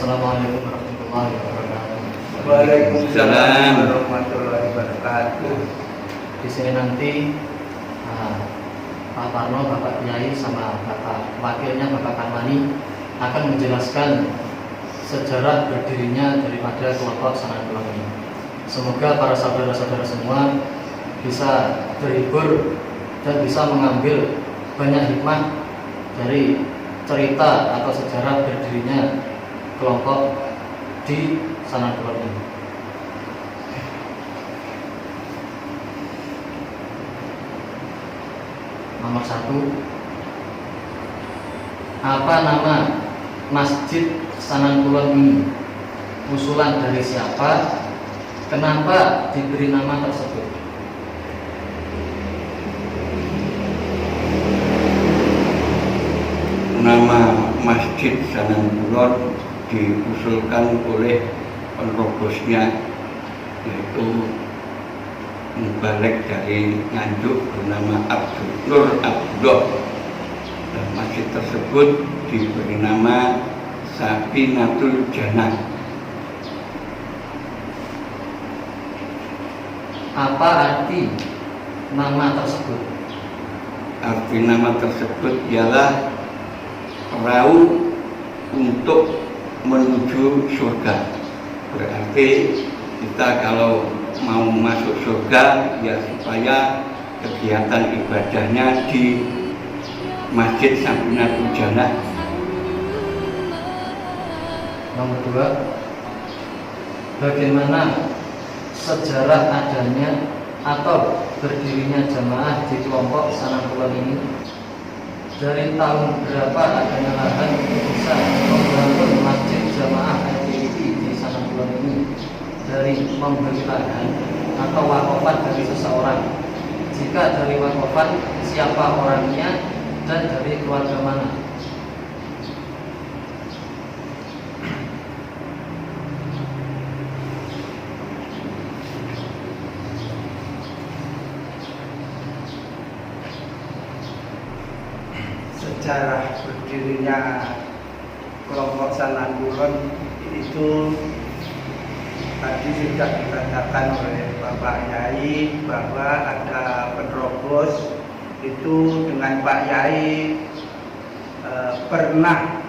Assalamualaikum warahmatullahi wabarakatuh. Waalaikumsalam warahmatullahi wabarakatuh. Di sini nanti Pak Parno, Bapak Kiai, sama Bapak wakilnya Bapak Kamani akan menjelaskan sejarah berdirinya daripada kelompok Sanan Kulon ini. Semoga para saudara-saudara semua bisa terhibur dan bisa mengambil banyak hikmah dari cerita atau sejarah berdirinya kelompok di Sanan Kulon ini. Nomor 1, apa nama Masjid Sanan Kulon ini? Usulan dari siapa? Kenapa diberi nama tersebut? Nama Masjid Sanan Kulon diusulkan oleh penerobosnya, yaitu Mubalik dari Nganjuk bernama Abdul Nur Abdullah, dan masjid tersebut diberi nama Safinatul Jannah. Apa arti nama tersebut? Arti nama tersebut ialah perahu untuk menuju surga. Berarti kita kalau mau masuk surga ya supaya kegiatan ibadahnya di Masjid Safinatul Jannah. Nomor 2, bagaimana sejarah adanya atau berdirinya jamaah di kelompok Sanan Kulon ini? Dari tahun berapa adanya lahan untuk bisa membangun masjid jamaah IPIP di Sanan Kulon ini? Dari membeli lahan atau wakofan dari seseorang? Jika dari wakofan, siapa orangnya dan dari keluarga mana? Sejarah berdirinya Sanangkulon itu tadi sudah dikatakan oleh Bapak Yai bahwa ada penerobos itu dengan Pak Yai pernah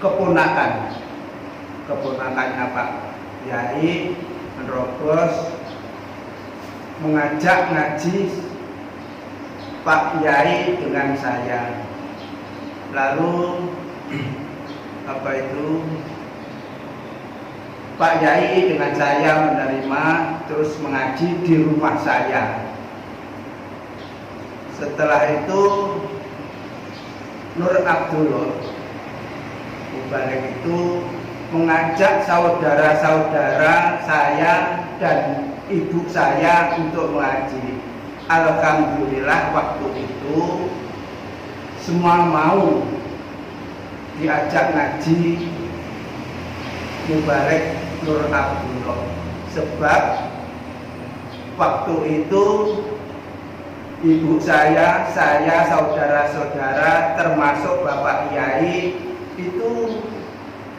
keponakannya Pak Yai menerobos mengajak ngaji Pak Yai dengan saya. Lalu Pak Yai dengan saya menerima terus mengaji di rumah saya. Setelah itu Nur Abdullah Mubarak itu mengajak saudara-saudara saya dan ibu saya untuk mengaji. Alhamdulillah waktu itu semua mau diajak ngaji Mubarak Nur Abdullah, sebab waktu itu ibu saya, saudara-saudara termasuk Bapak Yai itu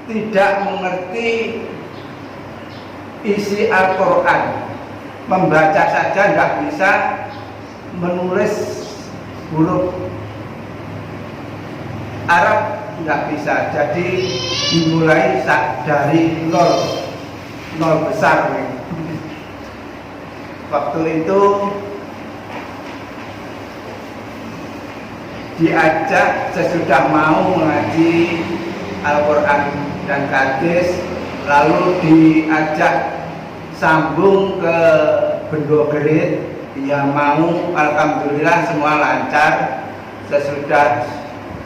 tidak mengerti isi Al-Quran, membaca saja nggak bisa, menulis huruf Arab nggak bisa. Jadi dimulai dari nol besar nih. Waktu itu diajak sesudah mau mengaji Al-Quran dan hadis, lalu diajak sambung ke Bendo Gerit, dia mau. Alhamdulillah semua lancar. Sesudah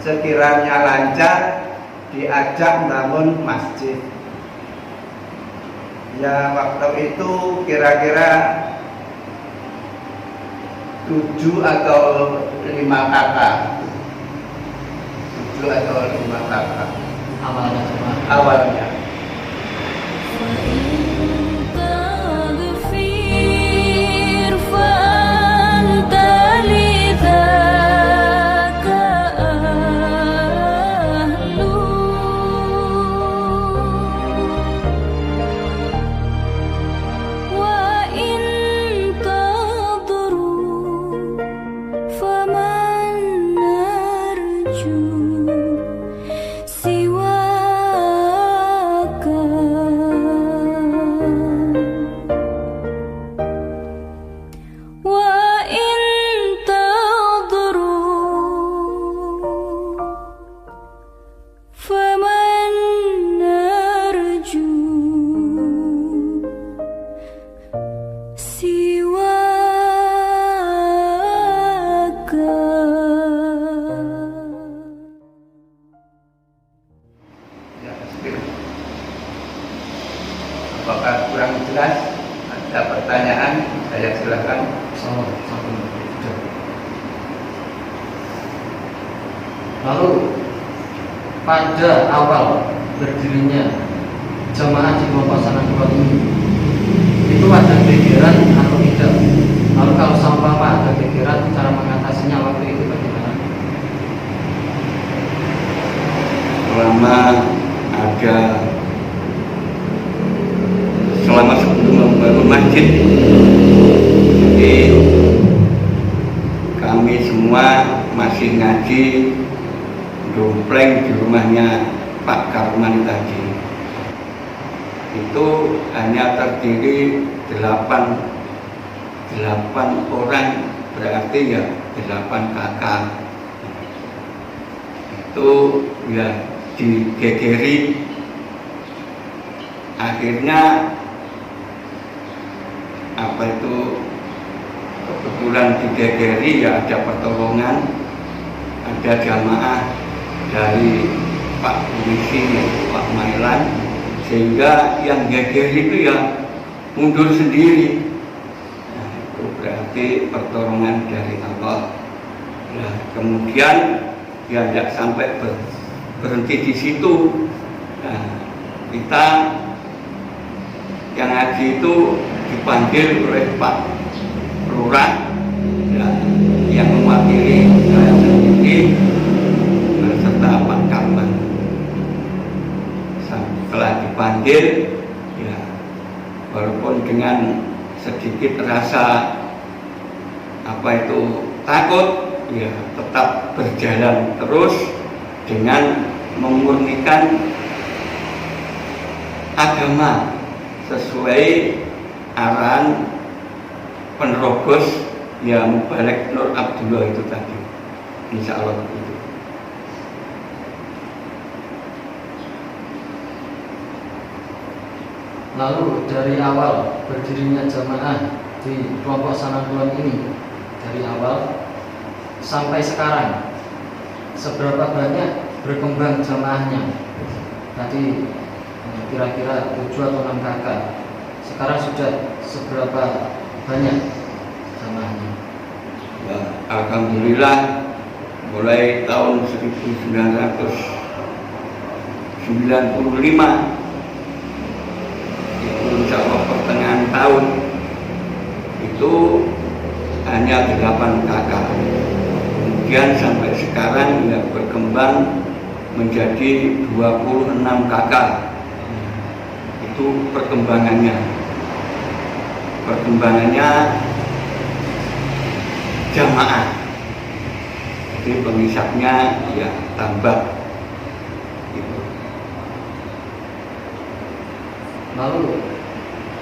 sekiranya lancar, diajak bangun masjid. Ya waktu itu kira-kira 7 atau 5 kakak. 7 atau 5 kakak awalnya. Apakah kurang jelas? Ada pertanyaan? Saya silakan. Lalu pada awal berdirinya jamaah di kelompok Sanangkulon ini itu ada gegeran atau tidak? Lalu kalau seumpama ada gegeran, cara mengatasinya waktu itu bagaimana? Selama sebelum membangun masjid, jadi kami semua masih ngaji dompleng di rumahnya Pak Karman tadi. Itu hanya terdiri 8 orang, berarti ya 8 kakak. Itu ya digegeri. Akhirnya kebetulan digegeri, ya ada pertolongan, ada jamaah dari Pak Polisi, Pak Mailan, sehingga yang geger itu ya mundur sendiri. Nah, itu berarti pertolongan dari Allah. Nah, kemudian ya tidak sampai berhenti di situ. Nah, kita yang ngaji itu dipanggil oleh Pak Lurah, ya, yang mewakili saya sendiri beserta Pak Karman. andil, ya walaupun dengan sedikit rasa takut, ya tetap berjalan terus dengan memurnikan agama sesuai arahan penerobos ya Mubarak Nur Abdullah itu tadi, insya Allah begitu. Lalu dari awal berdirinya jamaah di kelompok Sanankulon ini, dari awal sampai sekarang, seberapa banyak berkembang jamaahnya? Tadi kira-kira 7 atau 6 kakak. Sekarang sudah seberapa banyak jamaahnya? Ya, alhamdulillah mulai tahun 1995 itu insya Allah pertengahan tahun itu hanya 8 kakak. Kemudian sampai sekarang ya berkembang menjadi 26 kakak. Itu perkembangannya jamaah. Jadi pengisapnya ya tambah gitu. Lalu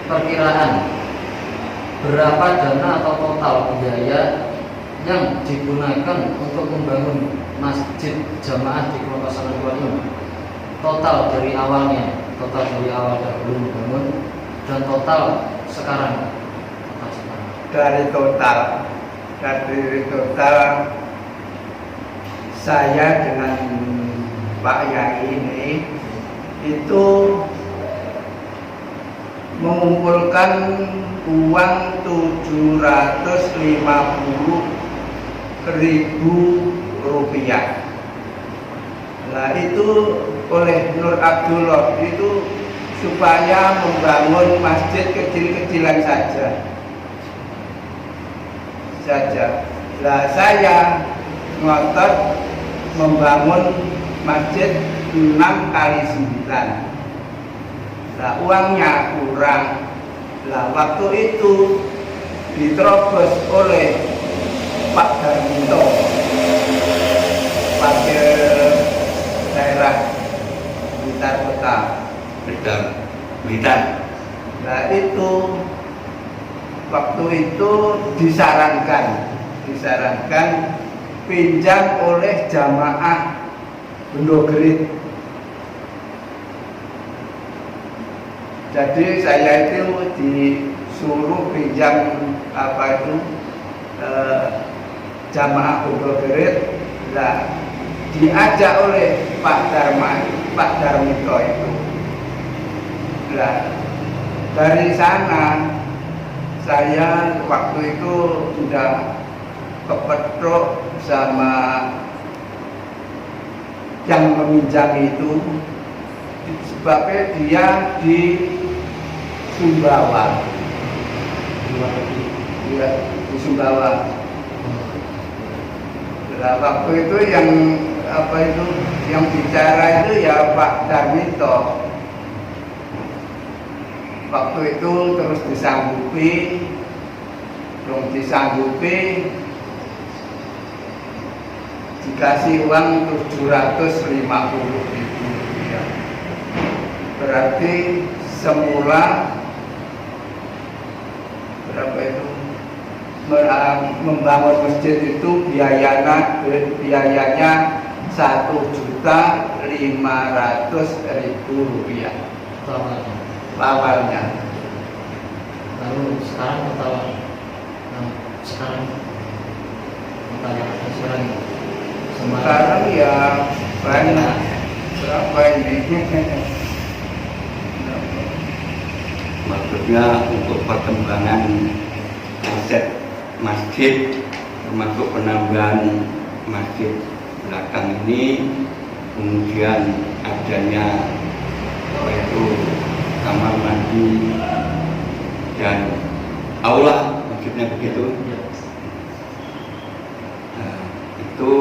perkiraan berapa dana atau total biaya yang digunakan untuk membangun masjid jamaah di kelompok Sanankulon ini? Total dari awal dahulu membangun dan total sekarang. Dari total saya dengan Pak Yang ini itu mengumpulkan uang 750.000 rupiah. Nah itu oleh Nur Abdullah itu supaya membangun masjid kecil-kecilan saja. Nah saya ngotot membangun masjid 6 kali 9. Nah uangnya kurang. Nah waktu itu diterobos oleh Pak Darminto, Wakil Daerah Blitar Kota. Blitar. Nah itu waktu itu disarankan pinjam oleh jamaah Bendogerit. Jadi saya itu disuruh pinjam jamaah Bendogerit. Nah, diajak oleh Pak Darmito itu. Nah, dari sana saya waktu itu sudah kepetruk sama yang meminjam itu, sebabnya dia di Sumbawa. Iya, di Sumbawa. Nah, waktu itu yang bicara itu ya Pak Darmito. Waktu itu terus disanggupi dikasih uang 750.000 rupiah. Berarti semula berapa itu membangun masjid itu biayanya 1.500.000 rupiah awalnya. Lalu sekarang total sekarang ya banyak. Berapa ini? Maksudnya untuk perkembangan aset masjid termasuk penambahan masjid belakang ini, kemudian adanya yaitu kamar mandi dan aula, maksudnya begitu. Nah, itu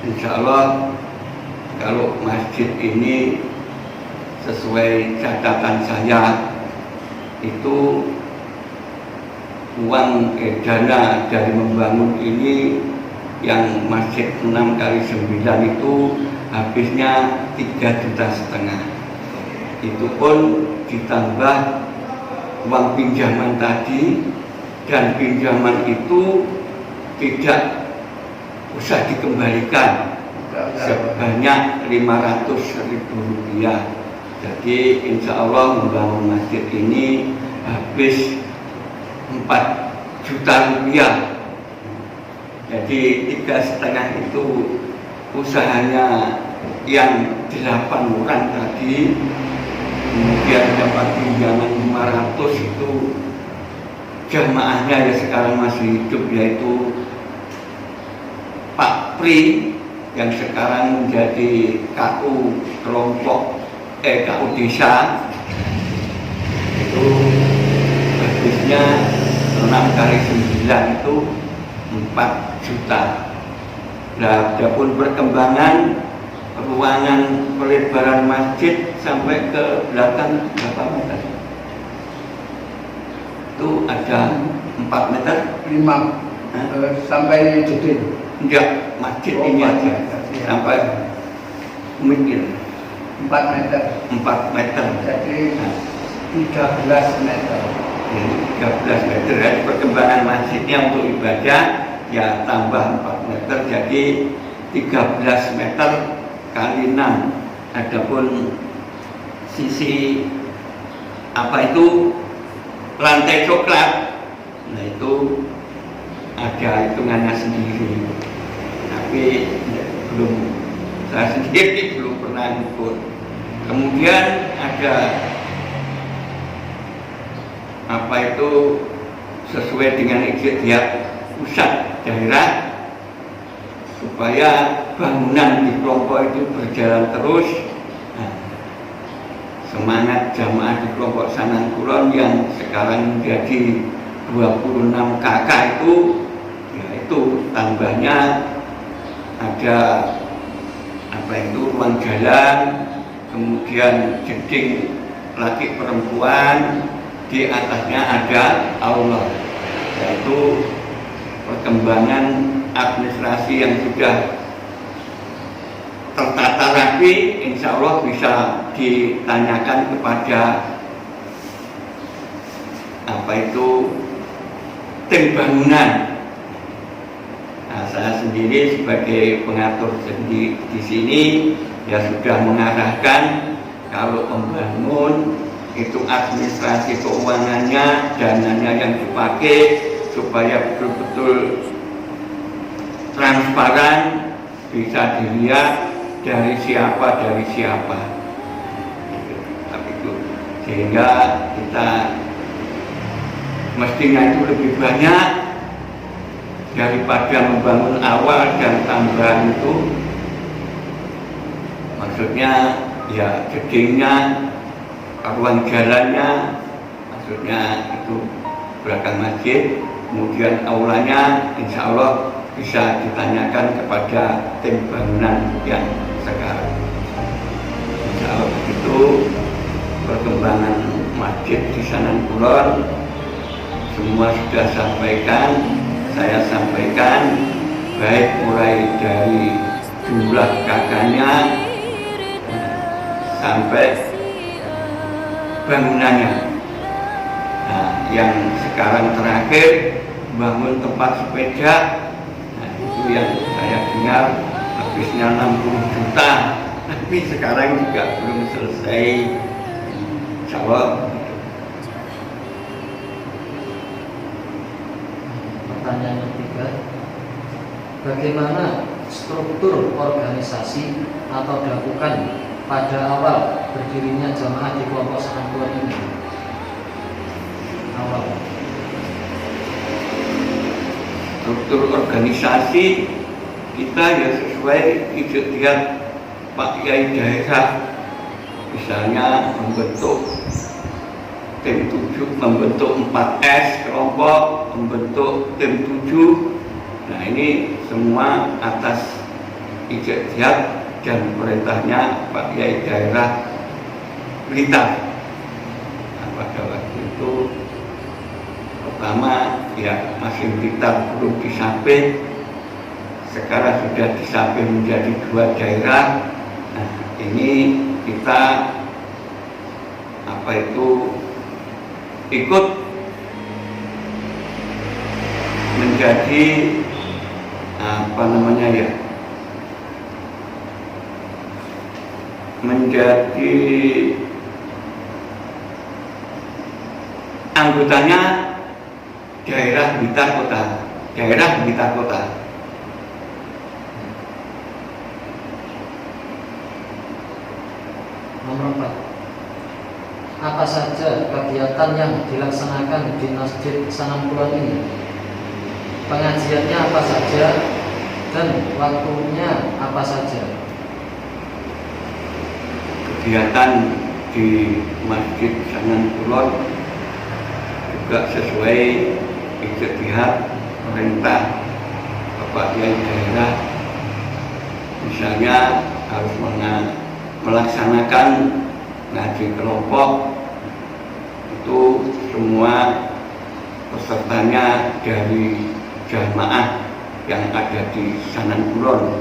insya Allah kalau masjid ini sesuai catatan saya itu uang dana dari membangun ini yang masjid 6x9 itu habisnya 3,5 juta. Itu pun ditambah uang pinjaman tadi, dan pinjaman itu tidak usah dikembalikan sebanyak 500.000 rupiah. Jadi insya Allah membangun masjid ini habis 4 juta rupiah. Jadi 3,5 itu usahanya yang 8 orang tadi, kemudian dapat pinjaman 500 itu jamaahnya ya sekarang masih hidup, yaitu Pak Pri yang sekarang menjadi KU kelompok KU desa, itu habisnya 6x9 itu 4 juta. Nah, adapun perkembangan ruangan pelebaran masjid sampai ke belakang berapa meter? Itu ada 4 meter? 5 sampai dinding. Enggak, masjid ini aja sampai mikir 4 meter. 4 meter. Jadi 13 meter. 13 meter ya. Perkembangan masjidnya untuk ibadah ya tambah 4 meter, jadi 13 meter kali 6. Adapun sisi apa itu lantai coklat, nah itu ada hitungannya sendiri, tapi belum, saya sendiri belum pernah ikut. Kemudian ada apa itu sesuai dengan ijtihad pusat daerah supaya bangunan di kelompok itu berjalan terus. Nah, semangat jamaah di kelompok Sanan Kulon yang sekarang menjadi 26 KK itu, yaitu tambahnya ada apa itu ruang jalan, kemudian jeding laki perempuan, di atasnya ada aula, yaitu perkembangan administrasi yang sudah tertata rapi. Insya Allah bisa ditanyakan kepada apa itu tim bangunan. Nah, saya sendiri sebagai pengatur di sini ya sudah mengarahkan kalau membangun itu administrasi keuangannya, dananya yang dipakai supaya betul-betul transparan, bisa dilihat dari siapa tapi itu sehingga kita mestinya itu lebih banyak daripada membangun awal dan tambahan itu. Maksudnya ya jedingnya, ruang jalannya, maksudnya itu belakang masjid, kemudian aulanya insya Allah bisa ditanyakan kepada tim bangunan yang sekarang. Insya Allah begitu perkembangan masjid di Sanan Kulon. Semua sudah saya sampaikan, baik mulai dari jumlah kakaknya sampai bangunannya. Nah, yang sekarang terakhir bangun tempat sepeda, nah itu yang saya dengar habisnya 60 juta, tapi sekarang juga belum selesai. Insya Allah. Pertanyaan ketiga, bagaimana struktur organisasi atau dilakukan pada awal berdirinya jamaah di kelompok Sanan Kulon ini? Awal struktur organisasi kita ya sesuai ijtihad Pak Kiai daerah, misalnya membentuk tim 7, membentuk 4S kelompok, membentuk tim 7. Nah ini semua atas ijtihad dan perintahnya Pak Kiai daerah. Blitar. Nah, pada waktu itu pertama ya masih Blitar belum disapih, sekarang sudah disapih menjadi 2 daerah. Nah, ini kita ikut menjadi menjadi anggotanya daerah Blitar Kota. Nomor 4. Apa saja kegiatan yang dilaksanakan di Masjid Sanam Kulon ini? Pengajiannya apa saja dan waktunya apa saja? Kegiatan di Masjid Sanam Kulon juga sesuai ijtihad pemerintah Bapak Kiai daerah, misalnya harus melaksanakan ngaji kelompok, itu semua pesertanya dari jamaah yang ada di Sanam Kulon,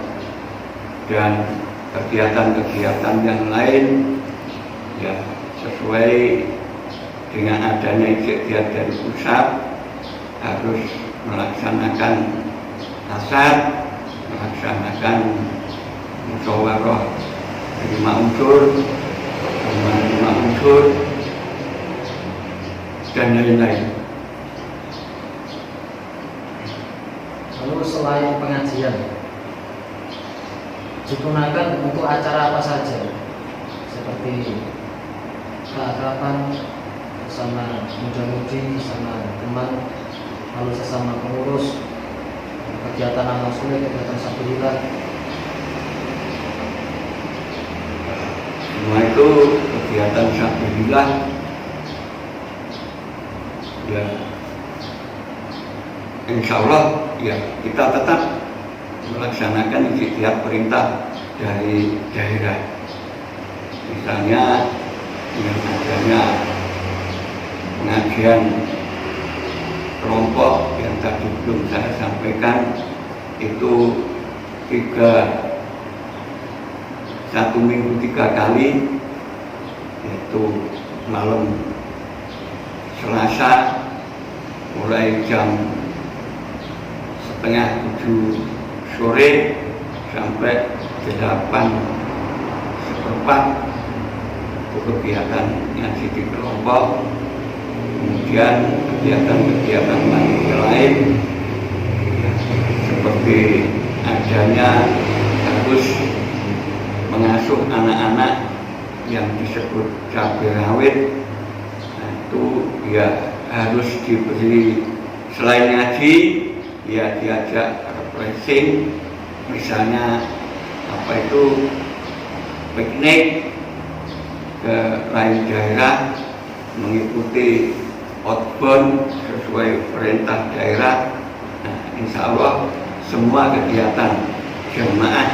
dan kegiatan-kegiatan yang lain ya sesuai dengan adanya ijtihad dari pusat, harus melaksanakan asar, melaksanakan musyawarah 5 unsur dan lain-lain. Lalu selain pengajian, digunakan untuk acara apa saja, seperti keakraban bersama muda-mudi, bersama teman, lalu sesama pengurus, kegiatan amal soleh, kegiatan sabilillah. Semua itu kegiatan sabilillah ya, insya Allah ya kita tetap melaksanakan ijtihad perintah dari daerah. Misalnya dengan adanya pengajian kelompok yang tadi belum saya sampaikan, itu 1 minggu 3 kali, yaitu malam Selasa mulai jam 6:30 sore sampai 8:15 itu kegiatan ngaji di kelompok. Kemudian kegiatan-kegiatan lain ya, seperti adanya harus mengasuh anak-anak yang disebut cabai rawit. Nah, itu ya harus diberi, selain ngaji ya diajak refreshing, misalnya piknik ke lain daerah, mengikuti outbound sesuai perintah daerah. Nah, insya Allah semua kegiatan jamaah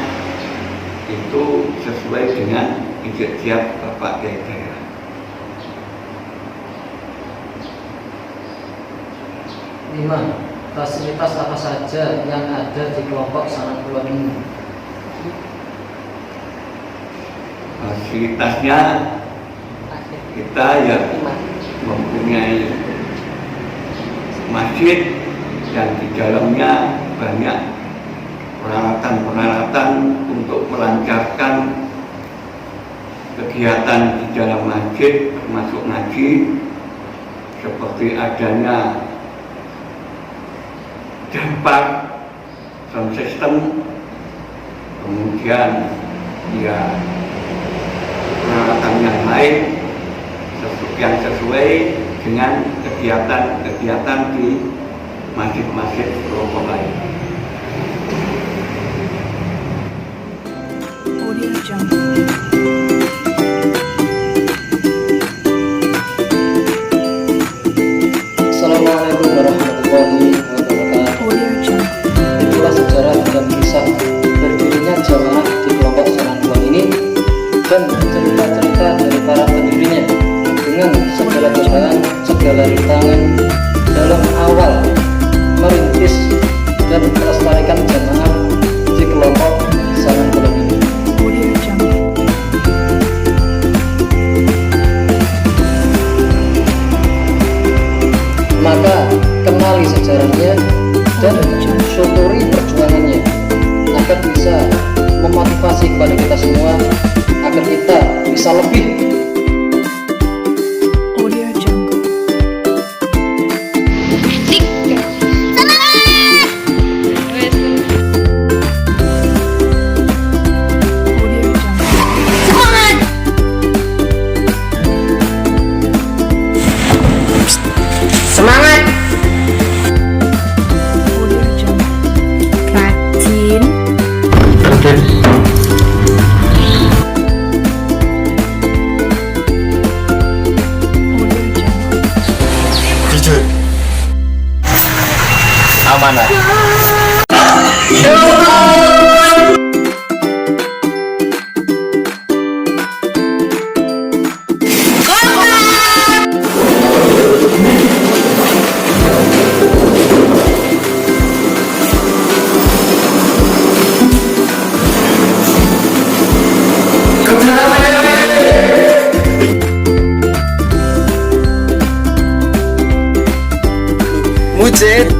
itu sesuai dengan ijtihad Bapak Kiai daerah. Lima, fasilitas apa saja yang ada di kelompok Sanam Kulon ini? Fasilitasnya kita ya mempunyai masjid dan di dalamnya banyak peralatan-peralatan untuk melancarkan kegiatan di dalam masjid, termasuk ngaji, seperti adanya dampak sound system, kemudian ya peralatan yang lain yang sesuai dengan kegiatan-kegiatan di masjid-masjid kelompok lain. Audio Jungle. Assalamualaikum warahmatullahi wabarakatuh. Audio Jungle. Itulah sejarah dan kisah berdirinya jamaah di kelompok Sanam Kulon ini dan cerita-cerita dari para pendirinya. segala cobaan, segala rintangan dalam awal merintis dan melestarikan jamaah di kelompok Sanan Bulan ini. Maka kenali sejarahnya dan syukuri perjuangannya agar bisa memotivasi kepada kita semua agar kita bisa lebih. Semangat. Jujur, amanah.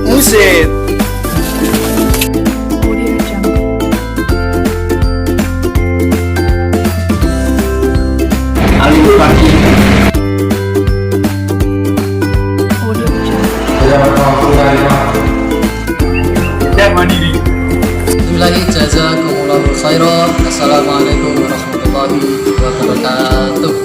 Musit. Alif Fakih. Billahi jazakumullahu khairan. Assalamualaikum warahmatullahi wabarakatuh.